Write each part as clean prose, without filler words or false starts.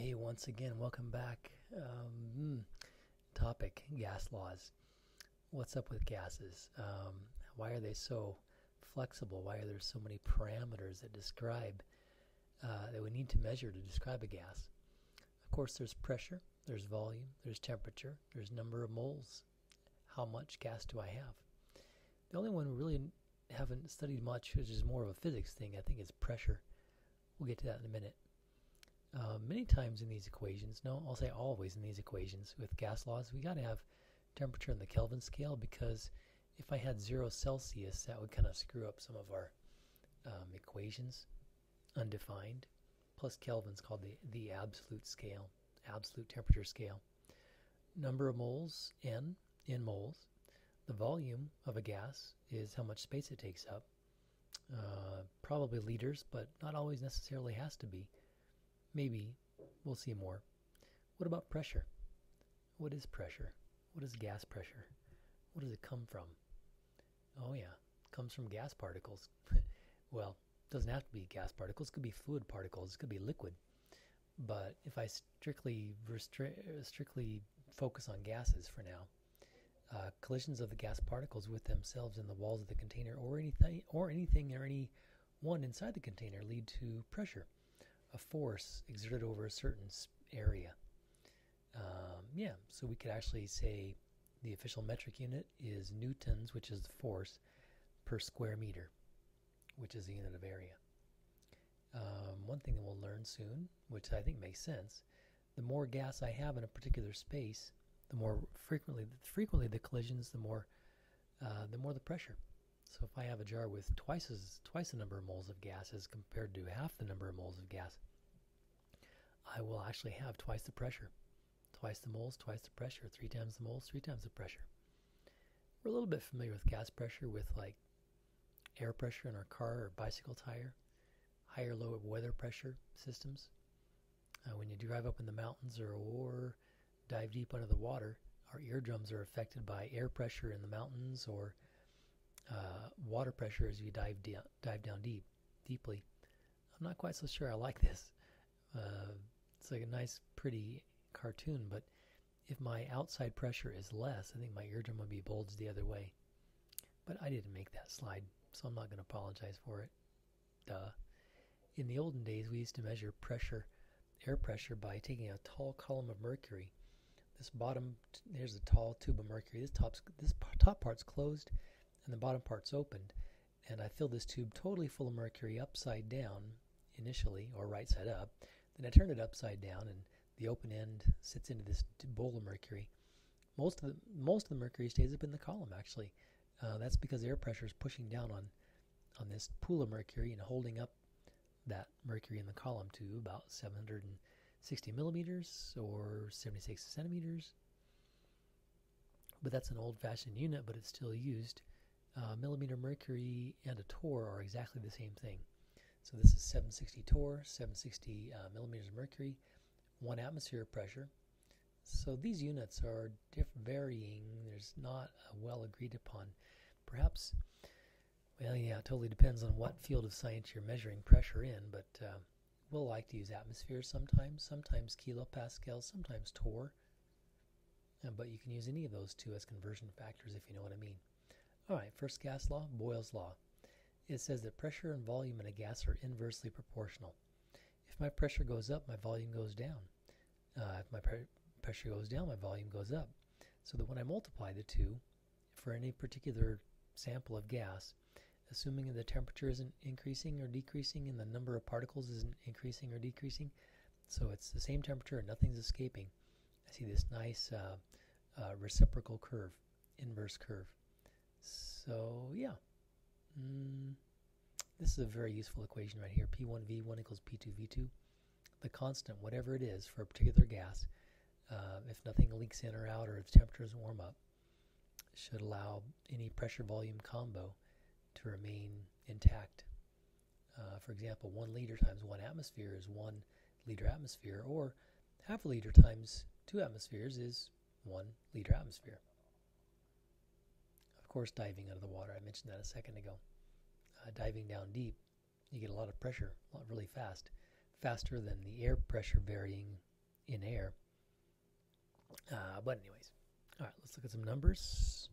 Hey, once again, welcome back. Topic, gas laws. What's up with gases? Why are they so flexible? Why are there so many parameters that that we need to measure to describe a gas? Of course, there's pressure, there's volume, there's temperature, there's number of moles. How much gas do I have? The only one we really haven't studied much, which is more of a physics thing, I think, is pressure. We'll get to that in a minute. Many times in these equations, no, I'll say always in these equations with gas laws, we got to have temperature in the Kelvin scale, because if I had 0 Celsius, that would kind of screw up some of our equations, undefined. Plus Kelvin's called the absolute scale, absolute temperature scale. Number of moles, N, in moles. The volume of a gas is how much space it takes up. Probably liters, but not always necessarily has to be. Maybe. We'll see more. What about pressure? What is pressure? What is gas pressure? What does it come from? Oh yeah, it comes from gas particles. Well, it doesn't have to be gas particles. It could be fluid particles. It could be liquid. But if I strictly focus on gases for now, collisions of the gas particles with themselves in the walls of the container or any one inside the container lead to pressure, a force exerted over a certain area. So we could actually say the official metric unit is newtons, which is the force, per square meter, which is the unit of area. One thing that we'll learn soon, which I think makes sense, the more gas I have in a particular space, the more frequently the collisions, the more the pressure. So if I have a jar with twice the number of moles of gas as compared to half the number of moles of gas, I will actually have twice the pressure. Twice the moles, twice the pressure. 3 times the moles, 3 times the pressure. We're a little bit familiar with gas pressure with like air pressure in our car or bicycle tire, higher low weather pressure systems. When you drive up in the mountains or dive deep under the water, our eardrums are affected by air pressure in the mountains or water pressure as you dive down deeply. I'm not quite so sure I like this. It's like a nice, pretty cartoon, but if my outside pressure is less, I think my eardrum would be bulged the other way. But I didn't make that slide, so I'm not going to apologize for it. Duh. In the olden days, we used to measure air pressure by taking a tall column of mercury. Here's a tall tube of mercury. This top part's closed, and the bottom part's opened. And I filled this tube totally full of mercury upside down initially, or right side up. Then I turned it upside down, and the open end sits into this bowl of mercury. Most of the mercury stays up in the column, actually. That's because air pressure is pushing down on this pool of mercury and holding up that mercury in the column to about 760 millimeters or 76 centimeters. But that's an old-fashioned unit, but it's still used. Millimeter mercury and a torr are exactly the same thing. So this is 760 torr, 760 millimeters of mercury, 1 atmosphere of pressure. So these units are varying. There's not a well agreed upon. Perhaps, well, yeah, it totally depends on what field of science you're measuring pressure in, but we'll like to use atmospheres sometimes kilopascals, sometimes torr. But you can use any of those two as conversion factors if you know what I mean. All right, first gas law, Boyle's law. It says that pressure and volume in a gas are inversely proportional. If my pressure goes up, my volume goes down. If my pressure goes down, my volume goes up. So that when I multiply the two for any particular sample of gas, assuming that the temperature isn't increasing or decreasing and the number of particles isn't increasing or decreasing, so it's the same temperature and nothing's escaping, I see this nice reciprocal curve, inverse curve. So yeah, this is a very useful equation right here. P1V1 equals P2V2. The constant, whatever it is for a particular gas, if nothing leaks in or out or if the temperature doesn't warm up, should allow any pressure-volume combo to remain intact. For example, 1 liter times 1 atmosphere is 1 liter atmosphere, or half a liter times 2 atmospheres is 1 liter atmosphere. Of course, diving under the water, I mentioned that a second ago. Diving down deep, you get a lot of pressure, really fast, faster than the air pressure varying in air. But anyways, all right, let's look at some numbers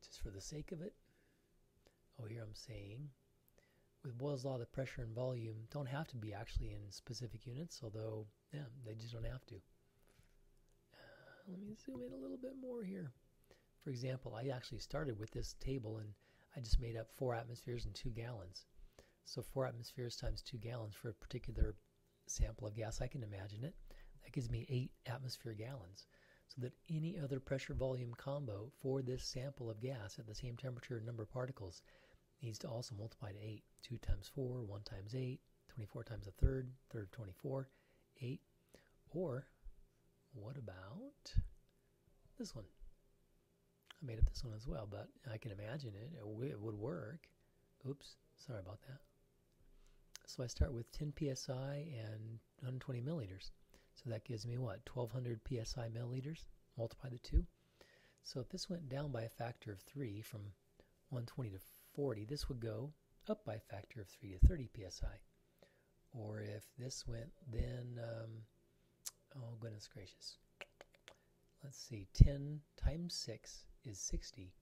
just for the sake of it. Oh, here I'm saying with Boyle's law, the pressure and volume don't have to be actually in specific units, although, yeah, they just don't have to. Let me zoom in a little bit more here. For example, I actually started with this table and I just made up 4 atmospheres and 2 gallons. So 4 atmospheres times 2 gallons for a particular sample of gas, I can imagine it. That gives me 8 atmosphere gallons. So that any other pressure volume combo for this sample of gas at the same temperature and number of particles needs to also multiply to 8. 2 times 4, 1 times 8, 24 times a third of 24, 8. Or, what about this one? I made up this one as well, but I can imagine it would work. Oops, sorry about that. So I start with 10 psi and 120 milliliters. So that gives me what? 1200 psi milliliters. Multiply the 2. So if this went down by a factor of 3 from 120 to 40, this would go up by a factor of 3 to 30 psi. Or if this went then, oh goodness gracious. Let's see, 10 times 6 is 60.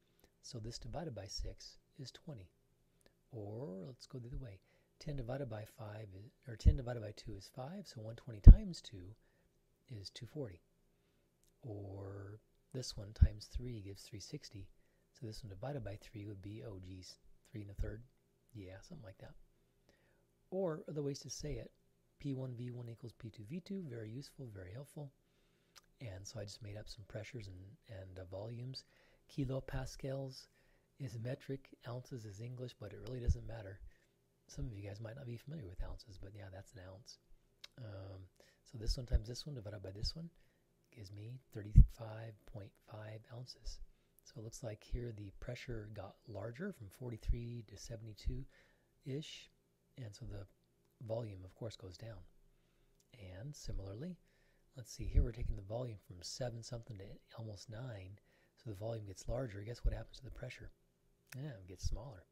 So this divided by 6 is 20. Or let's go the other way. 10 divided by 5 is, or 10 divided by 2 is 5, so 120 times 2 is 240. Or this one times 3 gives 360. So this one divided by 3 would be, oh geez, 3 1/3. Yeah, something like that. Or other ways to say it, P1V1 equals P2V2, very useful, very helpful. And so I just made up some pressures and volumes. Kilopascals is metric, ounces is English, but it really doesn't matter. Some of you guys might not be familiar with ounces, but yeah, that's an ounce. So this one times this one divided by this one gives me 35.5 ounces. So it looks like here the pressure got larger from 43 to 72-ish, and so the volume, of course, goes down. And similarly, let's see, here we're taking the volume from 7 something to almost 9, so the volume gets larger. Guess what happens to the pressure? Yeah, it gets smaller.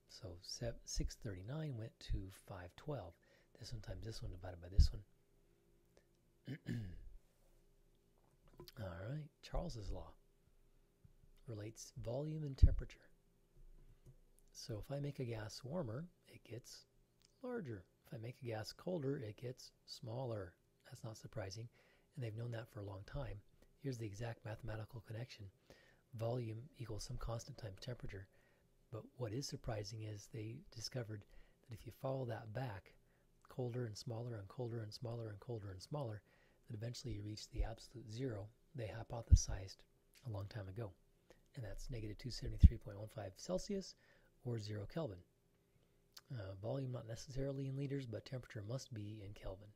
So 639 went to 512. This one times this one divided by this one. All right, Charles's law relates volume and temperature. So if I make a gas warmer, it gets larger. If I make a gas colder, it gets smaller. That's not surprising, and they've known that for a long time. Here's the exact mathematical connection. Volume equals some constant times temperature. But what is surprising is they discovered that if you follow that back, colder and smaller and colder and smaller and colder and smaller, that eventually you reach the absolute zero they hypothesized a long time ago. And that's negative 273.15 Celsius or 0 Kelvin. Volume not necessarily in liters, but temperature must be in Kelvin.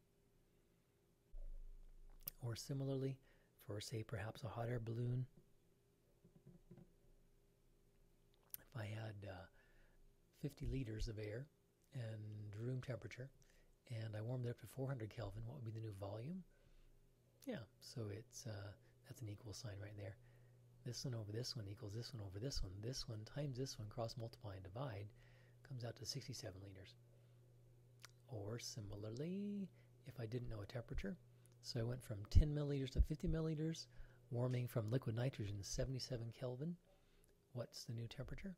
Or similarly, for say perhaps a hot air balloon, if I had 50 liters of air and room temperature, and I warmed it up to 400 Kelvin, what would be the new volume? Yeah, so it's that's an equal sign right there. This one over this one equals this one over this one. This one times this one, cross multiply and divide, comes out to 67 liters. Or similarly, if I didn't know a temperature, so I went from 10 milliliters to 50 milliliters, warming from liquid nitrogen 77 Kelvin. What's the new temperature?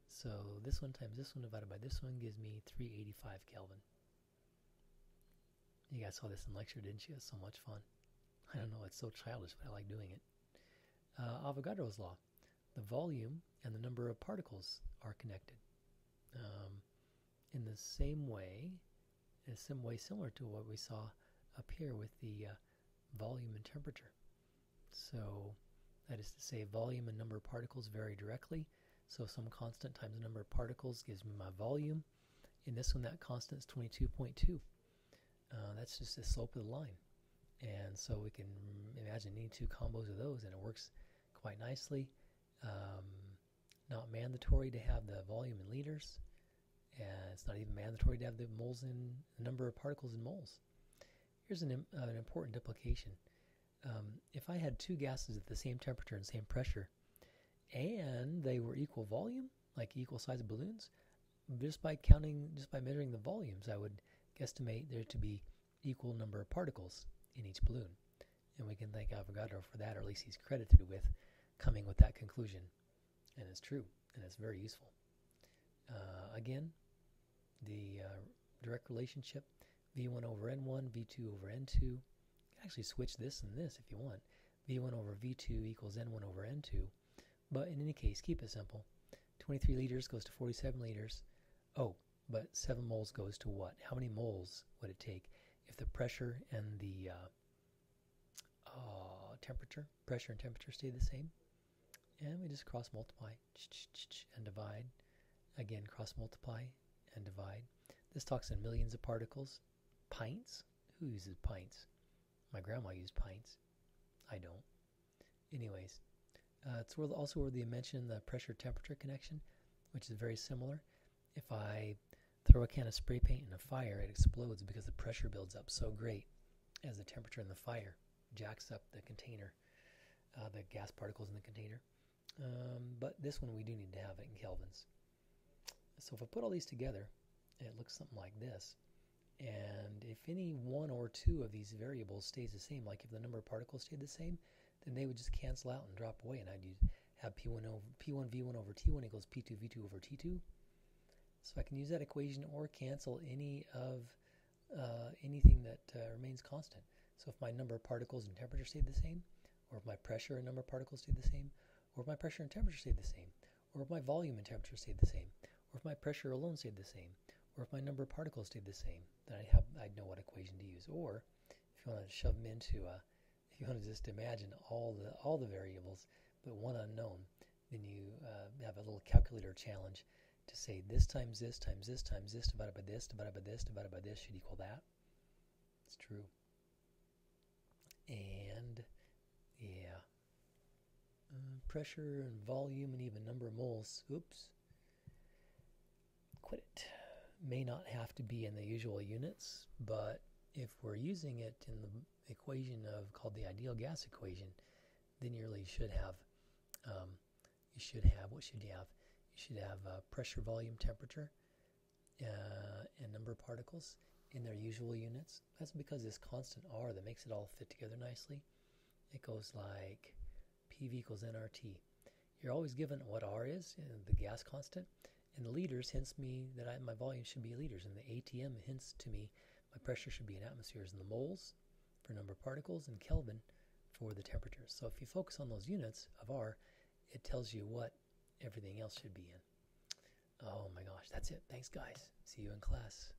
So this one times this one divided by this one gives me 385 Kelvin. You guys saw this in lecture, didn't you? It's so much fun. I don't know, it's so childish, but I like doing it. Avogadro's law. The volume and the number of particles are connected. In the same way, similar to what we saw up here with the volume and temperature. So that is to say, volume and number of particles vary directly. So some constant times the number of particles gives me my volume. In this one, that constant is 22.2. That's just the slope of the line. And so we can imagine any two combos of those, and it works quite nicely. Not mandatory to have the volume in liters, and it's not even mandatory to have the moles in the number of particles in moles. Here's an important implication. If I had two gases at the same temperature and same pressure, and they were equal volume, like equal size balloons, just by measuring the volumes, I would guesstimate there to be equal number of particles in each balloon. And we can thank Avogadro for that, or at least he's credited with coming with that conclusion. And it's true, and it's very useful. Again, the direct relationship, V1 over N1, V2 over N2. You can actually switch this and this if you want. V1 over V2 equals N1 over N2. But in any case, keep it simple. 23 liters goes to 47 liters. Oh, but 7 moles goes to what? How many moles would it take if the pressure and the pressure and temperature stay the same? And we just cross multiply and divide. Again, cross multiply and divide. This talks in millions of particles. Pints? Who uses pints? My grandma used pints. I don't. Anyways, it's also where they mention the pressure-temperature connection, which is very similar. If I throw a can of spray paint in a fire, it explodes because the pressure builds up so great as the temperature in the fire jacks up the container, the gas particles in the container. But this one we do need to have it in kelvins. So if I put all these together, it looks something like this. And if any one or two of these variables stays the same, like if the number of particles stayed the same, then they would just cancel out and drop away, and I'd have P1 V1 over T1 equals P2 V2 over T2. So I can use that equation or cancel any of anything that remains constant. So if my number of particles and temperature stayed the same, or if my pressure and number of particles stayed the same, or if my pressure and temperature stayed the same, or if my volume and temperature stayed the same, or if my pressure alone stayed the same, or if my number of particles stayed the same, then I'd know what equation to use. Or if you want to shove them into if you want to just imagine all the variables but one unknown, then you have a little calculator challenge to say this times this times this times this divided by this divided by this divided by this should equal that. It's true. And yeah, pressure and volume and even number of moles. Oops. Quit it. May not have to be in the usual units, but if we're using it in the equation called the ideal gas equation, then you really should have, what should you have? You should have pressure, volume, temperature, and number of particles in their usual units. That's because this constant R that makes it all fit together nicely. It goes like PV equals nRT. You're always given what R is, the gas constant, and the liters hints me that my volume should be liters, and the ATM hints to me my pressure should be in atmospheres, and the moles for number of particles, and Kelvin for the temperatures. So if you focus on those units of R, it tells you what everything else should be in. Oh my gosh, that's it. Thanks, guys. See you in class.